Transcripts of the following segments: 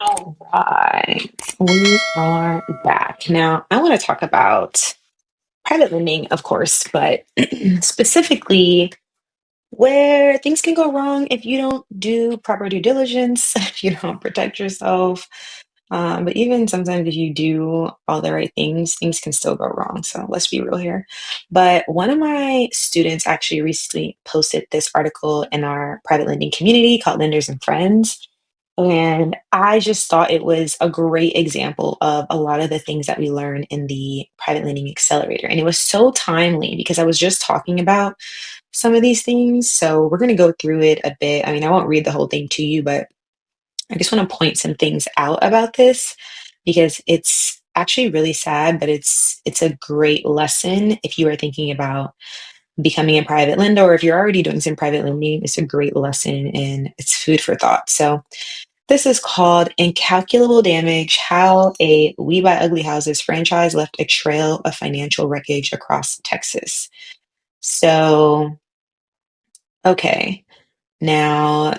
All right, we are back. Now, I want to talk about private lending, of course, but specifically where things can go wrong if you don't do proper due diligence, if you don't protect yourself. But even sometimes if you do all the right things, things can still go wrong. So let's be real here. But one of my students actually recently posted this article in our private lending community called Lenders and Friends. And I just thought it was a great example of a lot of the things that we learn in the private lending accelerator. And it was so timely because I was just talking about some of these things. So we're going to go through it a bit. I mean, I won't read the whole thing to you, but I just want to point some things out about this because it's actually really sad, but it's a great lesson if you are thinking about becoming a private lender, or if you're already doing some private lending. It's a great lesson and it's food for thought. So this is called Incalculable Damage: How a We Buy Ugly Houses franchise Left a Trail of Financial Wreckage Across Texas. So, okay. Now,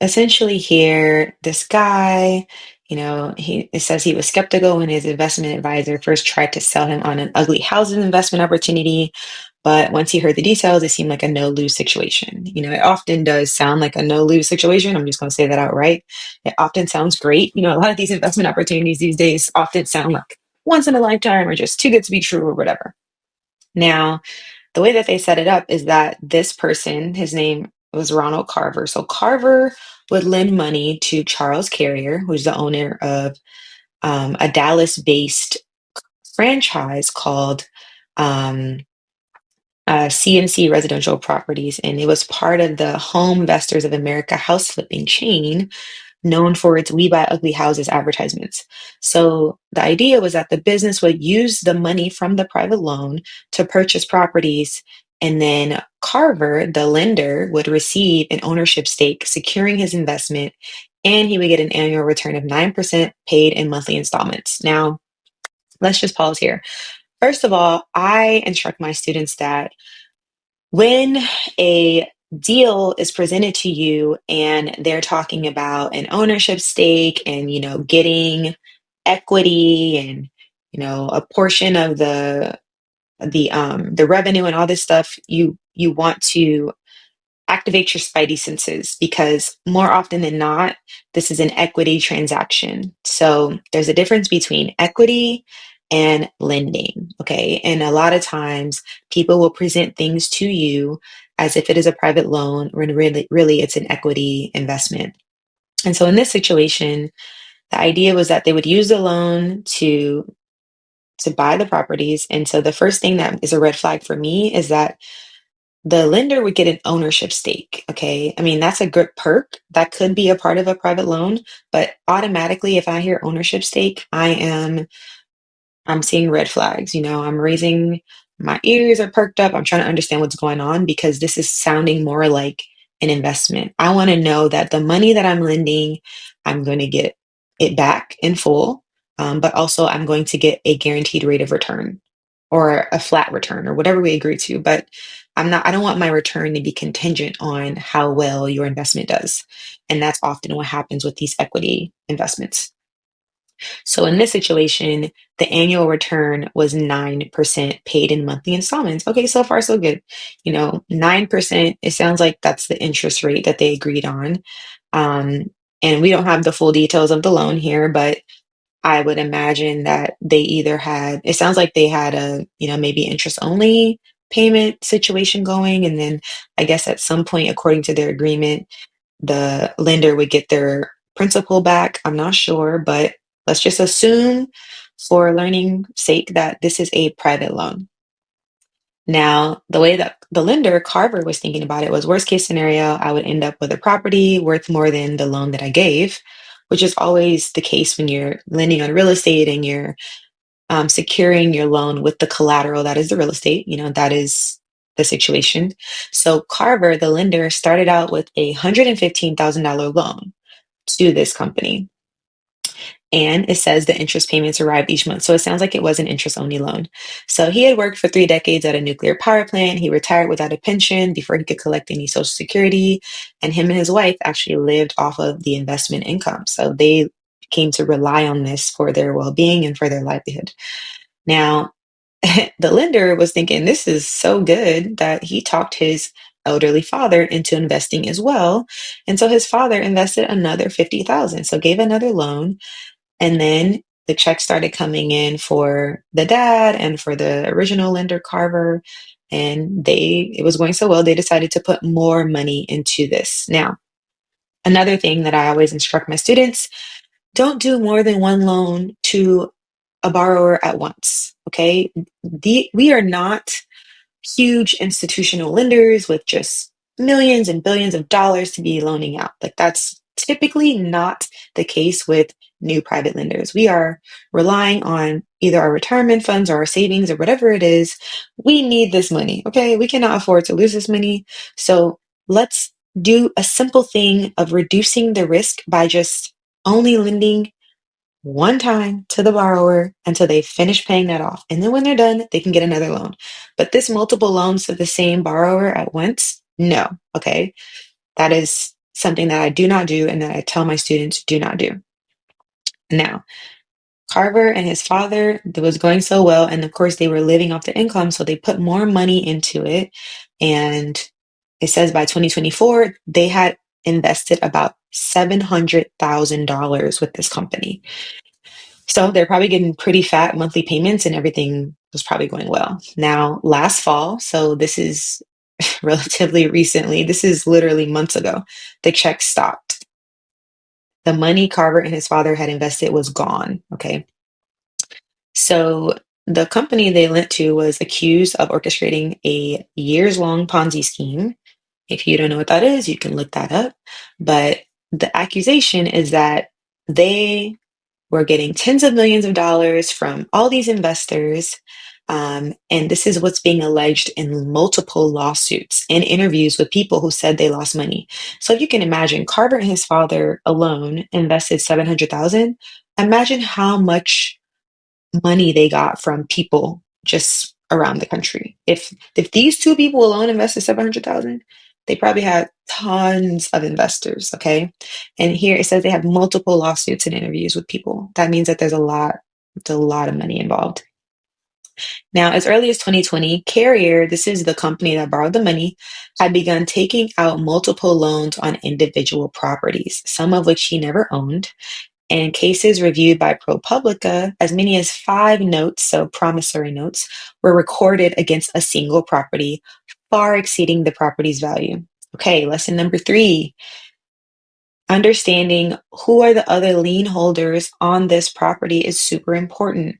essentially here, this guy, it says he was skeptical when his investment advisor first tried to sell him on an ugly housing investment opportunity. But once he heard the details, it seemed like a no-lose situation. It often does sound like a no-lose situation. I'm just going to say that outright. It often sounds great. A lot of these investment opportunities these days often sound like once in a lifetime or just too good to be true or whatever. Now, the way that they set it up is that this person, his name was Ronald Carver. So Carver would lend money to Charles Carrier, who's the owner of a Dallas-based franchise called um, CNC Residential Properties, and it was part of the Home Investors of America house flipping chain known for its We Buy Ugly Houses advertisements. So the idea was that the business would use the money from the private loan to purchase properties, and then Carver, the lender, would receive an ownership stake, securing his investment, and he would get an annual return of 9% paid in monthly installments. Now, let's just pause here. First of all, I instruct my students that when a deal is presented to you and they're talking about an ownership stake and getting equity and a portion of the revenue and all this stuff, you want to activate your spidey senses because more often than not, this is an equity transaction. So there's a difference between equity and lending. Okay. And a lot of times people will present things to you as if it is a private loan when really it's an equity investment. And so in this situation, the idea was that they would use the loan to buy the properties. And so the first thing that is a red flag for me is that the lender would get an ownership stake. Okay. I mean, that's a good perk. That could be a part of a private loan, but automatically, if I hear ownership stake, I'm seeing red flags. I'm raising my ears are perked up. I'm trying to understand what's going on because this is sounding more like an investment. I want to know that the money that I'm lending, I'm going to get it back in full, but also I'm going to get a guaranteed rate of return or a flat return or whatever we agree to. But I don't want my return to be contingent on how well your investment does. And that's often what happens with these equity investments. So in this situation, the annual return was 9% paid in monthly installments. Okay, so far so good. 9%, it sounds like that's the interest rate that they agreed on. Um, and we don't have the full details of the loan here, but I would imagine that they either had, it sounds like they had a, maybe interest only payment situation going. And then I guess at some point, according to their agreement, the lender would get their principal back. I'm not sure, but let's just assume for learning sake that this is a private loan. Now, the way that the lender, Carver, was thinking about it was worst case scenario, I would end up with a property worth more than the loan that I gave, which is always the case when you're lending on real estate and you're securing your loan with the collateral that is the real estate. That is the situation. So Carver, the lender, started out with a $115,000 loan to this company. And it says the interest payments arrived each month. So it sounds like it was an interest only loan. So he had worked for 3 decades at a nuclear power plant. He retired without a pension before he could collect any Social Security. And him and his wife actually lived off of the investment income. So they came to rely on this for their well-being and for their livelihood. Now, the lender was thinking this is so good that he talked his elderly father into investing as well. And so his father invested another 50,000. So gave another loan, and then the checks started coming in for the dad and for the original lender, Carver. And it was going so well, they decided to put more money into this. Now, another thing that I always instruct my students, don't do more than one loan to a borrower at once. Okay. We are not huge institutional lenders with just millions and billions of dollars to be loaning out. Like, that's typically not the case with new private lenders. We are relying on either our retirement funds or our savings or whatever it is. We need this money. Okay. We cannot afford to lose this money. So let's do a simple thing of reducing the risk by just only lending one time to the borrower until they finish paying that off. And then when they're done, they can get another loan. But this multiple loans to the same borrower at once, no. Okay. That is something that I do not do and that I tell my students do not do. Now, Carver and his father, it was going so well. And of course, they were living off the income. So they put more money into it. And it says by 2024, they had invested about $700,000 with this company. So they're probably getting pretty fat monthly payments and everything was probably going well. Now, last fall, so this is relatively recently, this is literally months ago, the check stopped. The money Carver and his father had invested was gone. Okay. So the company they lent to was accused of orchestrating a years-long Ponzi scheme. If you don't know what that is, you can look that up. But the accusation is that they we're getting tens of millions of dollars from all these investors. And this is what's being alleged in multiple lawsuits and interviews with people who said they lost money. So if you can imagine, Carver and his father alone invested 700,000. Imagine how much money they got from people just around the country. If these two people alone invested 700,000, they probably had tons of investors, okay? And here it says they have multiple lawsuits and interviews with people. That means that there's a lot of money involved. Now, as early as 2020, Carrier, this is the company that borrowed the money, had begun taking out multiple loans on individual properties, some of which he never owned. And cases reviewed by ProPublica, as many as 5 notes, so promissory notes, were recorded against a single property, far exceeding the property's value. Okay, lesson number 3. Understanding who are the other lien holders on this property is super important.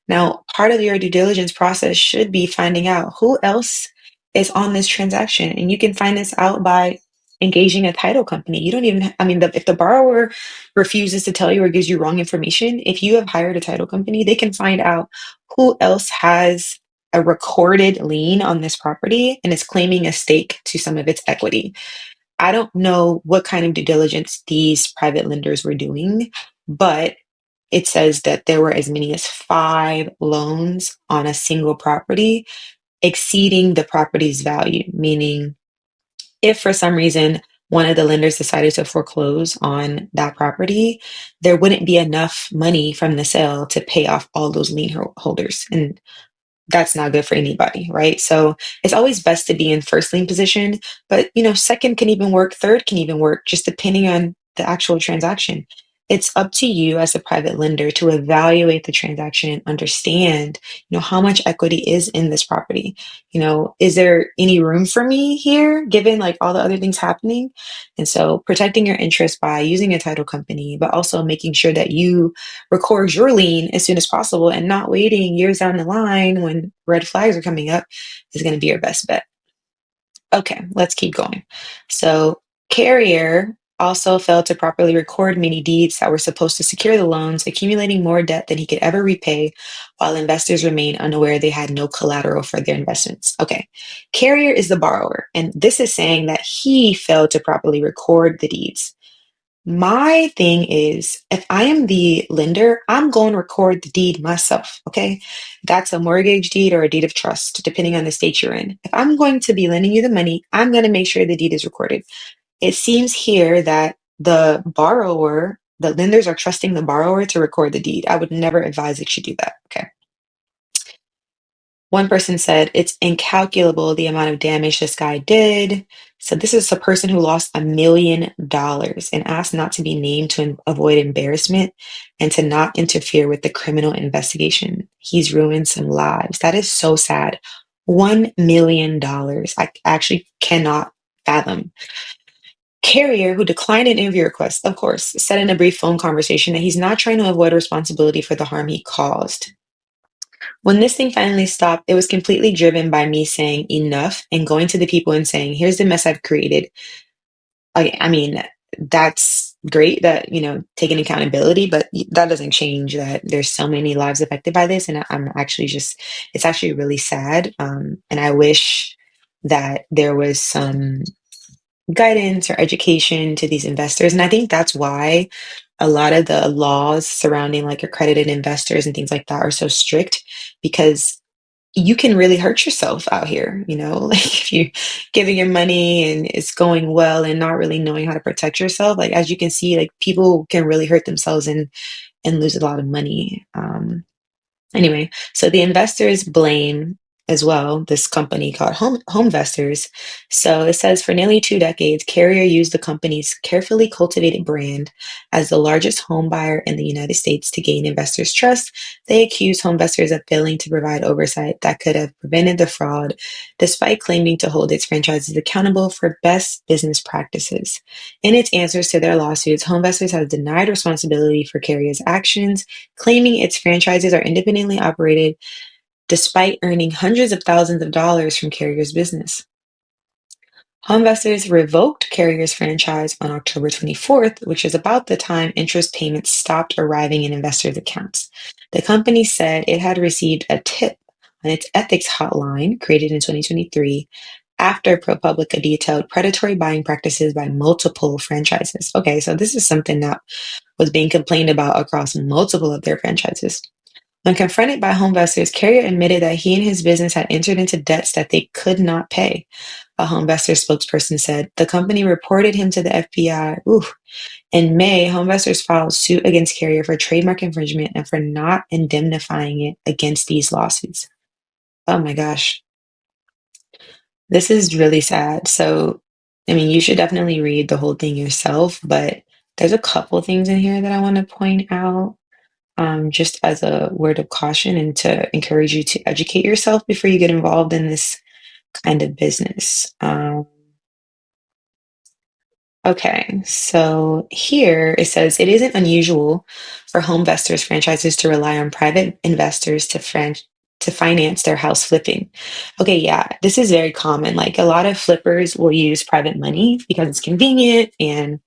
Now, part of your due diligence process should be finding out who else is on this transaction. And you can find this out by engaging a title company. You don't even, I mean, if the borrower refuses to tell you or gives you wrong information, if you have hired a title company, they can find out who else has a recorded lien on this property and is claiming a stake to some of its equity. I don't know what kind of due diligence these private lenders were doing, but it says that there were as many as 5 loans on a single property exceeding the property's value, meaning if for some reason one of the lenders decided to foreclose on that property, there wouldn't be enough money from the sale to pay off all those lien holders. And that's not good for anybody, right? So it's always best to be in first lien position, but second can even work, third can even work, just depending on the actual transaction. It's up to you as a private lender to evaluate the transaction and understand, how much equity is in this property. Is there any room for me here, given like all the other things happening? And so protecting your interest by using a title company, but also making sure that you record your lien as soon as possible and not waiting years down the line when red flags are coming up is going to be your best bet. Okay, let's keep going. So Carrier also failed to properly record many deeds that were supposed to secure the loans, accumulating more debt than he could ever repay, while investors remain unaware they had no collateral for their investments. Okay, Carrier is the borrower, and this is saying that he failed to properly record the deeds. My thing is, if I am the lender, I'm going to record the deed myself, okay? That's a mortgage deed or a deed of trust, depending on the state you're in. If I'm going to be lending you the money, I'm going to make sure the deed is recorded. It seems here that the borrower The lenders are trusting the borrower to record the deed. I would never advise that you do that. Okay. One person said, it's incalculable the amount of damage this guy did. So this is a person who lost $1 million and asked not to be named to avoid embarrassment and to not interfere with the criminal investigation. He's ruined some lives. That is so sad. $1 million. I actually cannot fathom. Carrier, who declined an interview request, of course, said in a brief phone conversation that he's not trying to avoid responsibility for the harm he caused. When this thing finally stopped, it was completely driven by me saying enough and going to the people and saying, here's the mess I've created. I mean, that's great that, taking accountability, but that doesn't change that there's so many lives affected by this. And I'm actually it's actually really sad. And I wish that there was some guidance or education to these investors. And I think that's why a lot of the laws surrounding like accredited investors and things like that are so strict, because you can really hurt yourself out here, like if you're giving your money and it's going well and not really knowing how to protect yourself. Like, as you can see, like people can really hurt themselves and lose a lot of money. Anyway, so the investors blame as well this company called Homevestors. So it says for nearly 2 decades, Carrier used the company's carefully cultivated brand as the largest home buyer in the United States to gain investors' trust. They accused Homevestors of failing to provide oversight that could have prevented the fraud, despite claiming to hold its franchises accountable for best business practices. In its answers to their lawsuits, Homevestors has denied responsibility for Carrier's actions, claiming its franchises are independently operated despite earning hundreds of thousands of dollars from Carrier's business. Homevestors revoked Carrier's franchise on October 24th, which is about the time interest payments stopped arriving in investors' accounts. The company said it had received a tip on its ethics hotline, created in 2023, after ProPublica detailed predatory buying practices by multiple franchises. Okay, so this is something that was being complained about across multiple of their franchises. When confronted by Homevestors, Carrier admitted that he and his business had entered into debts that they could not pay. A Homevestors spokesperson said the company reported him to the FBI. In May, Homevestors filed suit against Carrier for trademark infringement and for not indemnifying it against these lawsuits. Oh my gosh. This is really sad. So, I mean, you should definitely read the whole thing yourself, but there's a couple things in here that I want to point out. Just as a word of caution and to encourage you to educate yourself before you get involved in this kind of business. Okay, so here it says it isn't unusual for Homevestors franchises to rely on private investors to finance their house flipping. Okay, yeah, this is very common. Like a lot of flippers will use private money because it's convenient and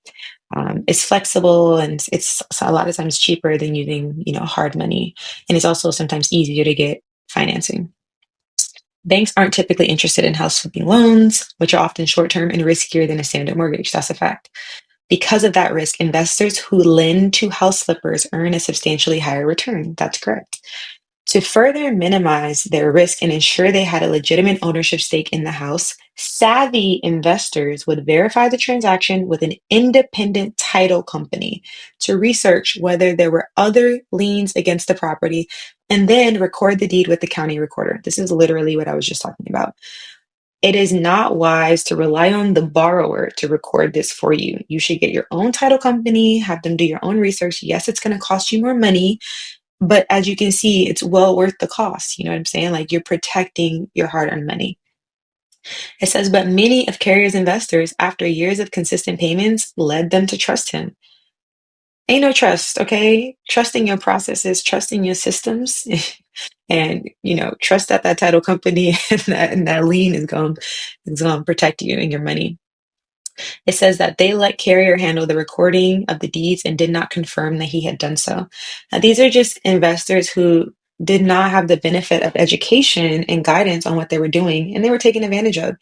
it's flexible and it's a lot of times cheaper than using, hard money. And it's also sometimes easier to get financing. Banks aren't typically interested in house flipping loans, which are often short term and riskier than a standard mortgage. That's a fact. Because of that risk, investors who lend to house flippers earn a substantially higher return. That's correct. To further minimize their risk and ensure they had a legitimate ownership stake in the house, savvy investors would verify the transaction with an independent title company to research whether there were other liens against the property and then record the deed with the county recorder. This is literally what I was just talking about. It is not wise to rely on the borrower to record this for you. You should get your own title company, have them do your own research. Yes, it's going to cost you more money, but as you can see, it's well worth the cost. You know what I'm saying? Like you're protecting your hard-earned money. It says, but many of Carrier's investors, after years of consistent payments, led them to trust him. Ain't no trust, okay? Trusting your processes, trusting your systems, and trust that title company and that lien is going to protect you and your money. It says that they let Carrier handle the recording of the deeds and did not confirm that he had done so. Now, these are just investors who did not have the benefit of education and guidance on what they were doing, and they were taken advantage of.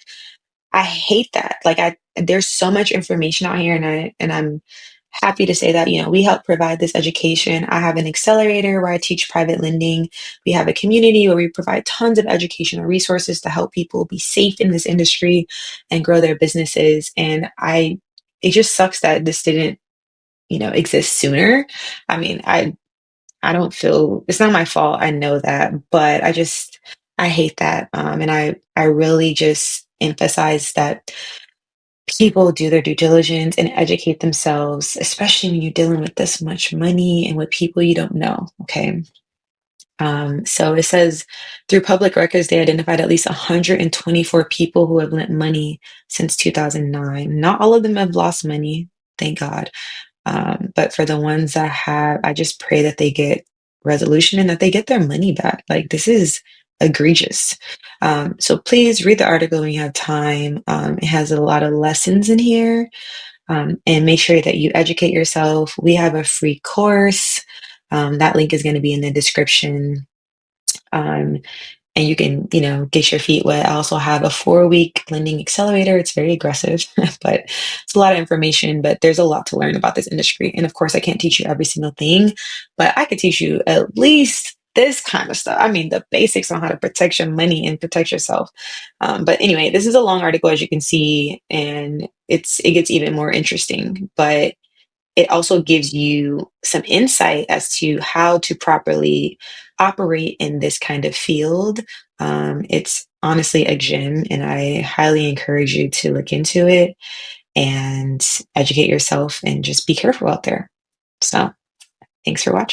I hate that. Like there's so much information out here, and I'm happy to say that, we help provide this education. I have an accelerator where I teach private lending. We have a community where we provide tons of educational resources to help people be safe in this industry and grow their businesses. And it just sucks that this didn't exist sooner. I mean, I don't feel it's not my fault. I know that, but I hate that. And I really just emphasize that people do their due diligence and educate themselves, especially when you're dealing with this much money and with people you don't know. Okay. So it says through public records, they identified at least 124 people who have lent money since 2009. Not all of them have lost money, thank God. But for the ones that have, I just pray that they get resolution and that they get their money back. Like, this is egregious. So please read the article when you have time. It has a lot of lessons in here. And make sure that you educate yourself. We have a free course. That link is going to be in the description. Um, and you can, get your feet wet. I also have a 4-week lending accelerator. It's very aggressive, but it's a lot of information, but there's a lot to learn about this industry. And of course, I can't teach you every single thing, but I could teach you at least this kind of stuff. I mean, the basics on how to protect your money and protect yourself. But anyway, this is a long article, as you can see, and it gets even more interesting, but it also gives you some insight as to how to properly operate in this kind of field. It's honestly a gem, and I highly encourage you to look into it and educate yourself and just be careful out there. So, thanks for watching.